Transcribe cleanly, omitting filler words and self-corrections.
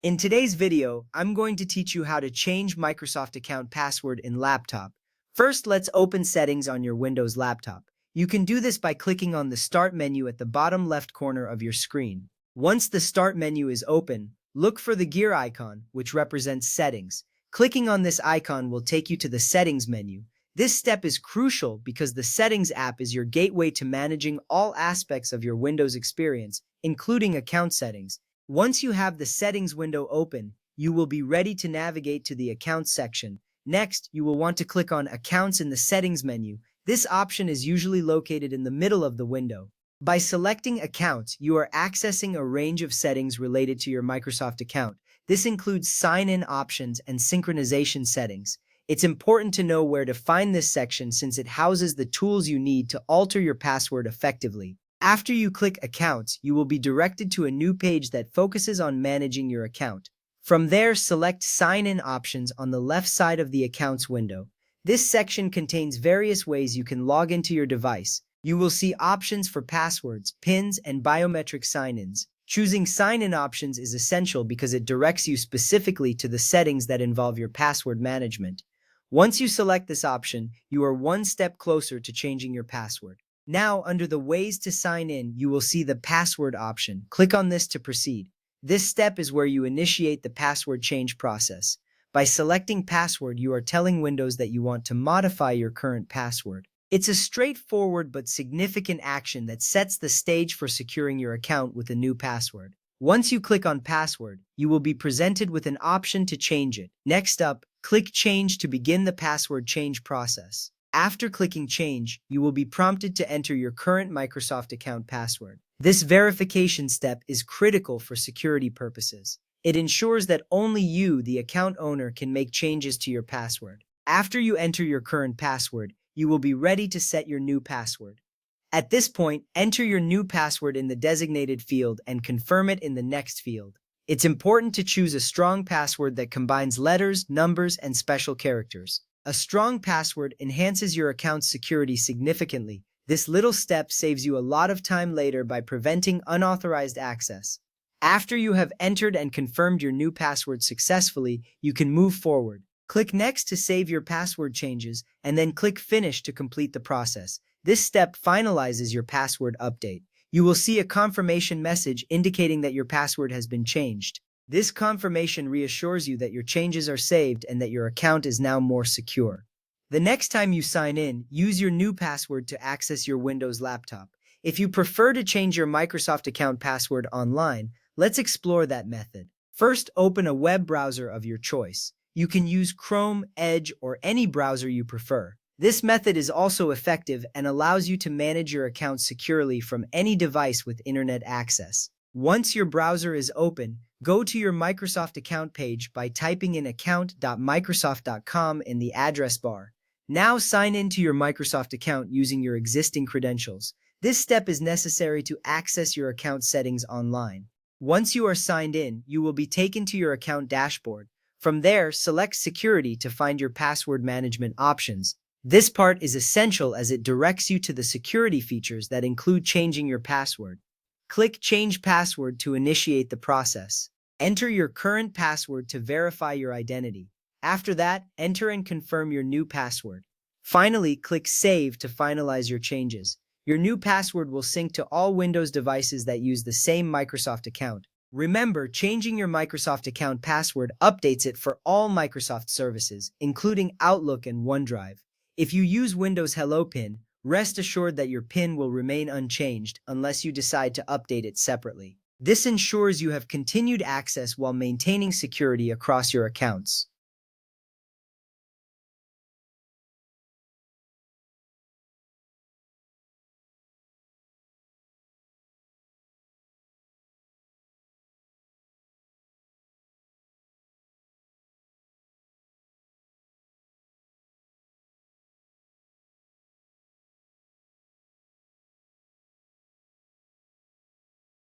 In today's video, I'm going to teach you how to change Microsoft account password in laptop. First, let's open settings on your Windows laptop. You can do this by clicking on the Start menu at the bottom left corner of your screen. Once the Start menu is open, look for the gear icon, which represents settings. Clicking on this icon will take you to the Settings menu. This step is crucial because the Settings app is your gateway to managing all aspects of your Windows experience, including account settings. Once you have the Settings window open, you will be ready to navigate to the Accounts section. Next, you will want to click on Accounts in the Settings menu. This option is usually located in the middle of the window. By selecting Accounts, you are accessing a range of settings related to your Microsoft account. This includes sign-in options and synchronization settings. It's important to know where to find this section since it houses the tools you need to alter your password effectively. After you click Accounts, you will be directed to a new page that focuses on managing your account. From there, select Sign-in options on the left side of the Accounts window. This section contains various ways you can log into your device. You will see options for passwords, PINs, and biometric sign-ins. Choosing sign-in options is essential because it directs you specifically to the settings that involve your password management. Once you select this option, you are one step closer to changing your password. Now, under the Ways to Sign In, you will see the Password option. Click on this to proceed. This step is where you initiate the password change process. By selecting Password, you are telling Windows that you want to modify your current password. It's a straightforward but significant action that sets the stage for securing your account with a new password. Once you click on Password, you will be presented with an option to change it. Next up, click Change to begin the password change process. After clicking Change, you will be prompted to enter your current Microsoft account password. This verification step is critical for security purposes. It ensures that only you, the account owner, can make changes to your password. After you enter your current password, you will be ready to set your new password. At this point, enter your new password in the designated field and confirm it in the next field. It's important to choose a strong password that combines letters, numbers, and special characters. A strong password enhances your account's security significantly. This little step saves you a lot of time later by preventing unauthorized access. After you have entered and confirmed your new password successfully, you can move forward. Click Next to save your password changes, and then click Finish to complete the process. This step finalizes your password update. You will see a confirmation message indicating that your password has been changed. This confirmation reassures you that your changes are saved and that your account is now more secure. The next time you sign in, use your new password to access your Windows laptop. If you prefer to change your Microsoft account password online, let's explore that method. First, open a web browser of your choice. You can use Chrome, Edge, or any browser you prefer. This method is also effective and allows you to manage your account securely from any device with internet access. Once your browser is open, go to your Microsoft account page by typing in account.microsoft.com in the address bar. Now sign in to your Microsoft account using your existing credentials. This step is necessary to access your account settings online. Once you are signed in, you will be taken to your account dashboard. From there, select Security to find your password management options. This part is essential as it directs you to the security features that include changing your password. Click Change Password to initiate the process. Enter your current password to verify your identity. After that, enter and confirm your new password. Finally, click Save to finalize your changes. Your new password will sync to all Windows devices that use the same Microsoft account. Remember, changing your Microsoft account password updates it for all Microsoft services, including Outlook and OneDrive. If you use Windows Hello PIN, rest assured that your PIN will remain unchanged unless you decide to update it separately. This ensures you have continued access while maintaining security across your accounts.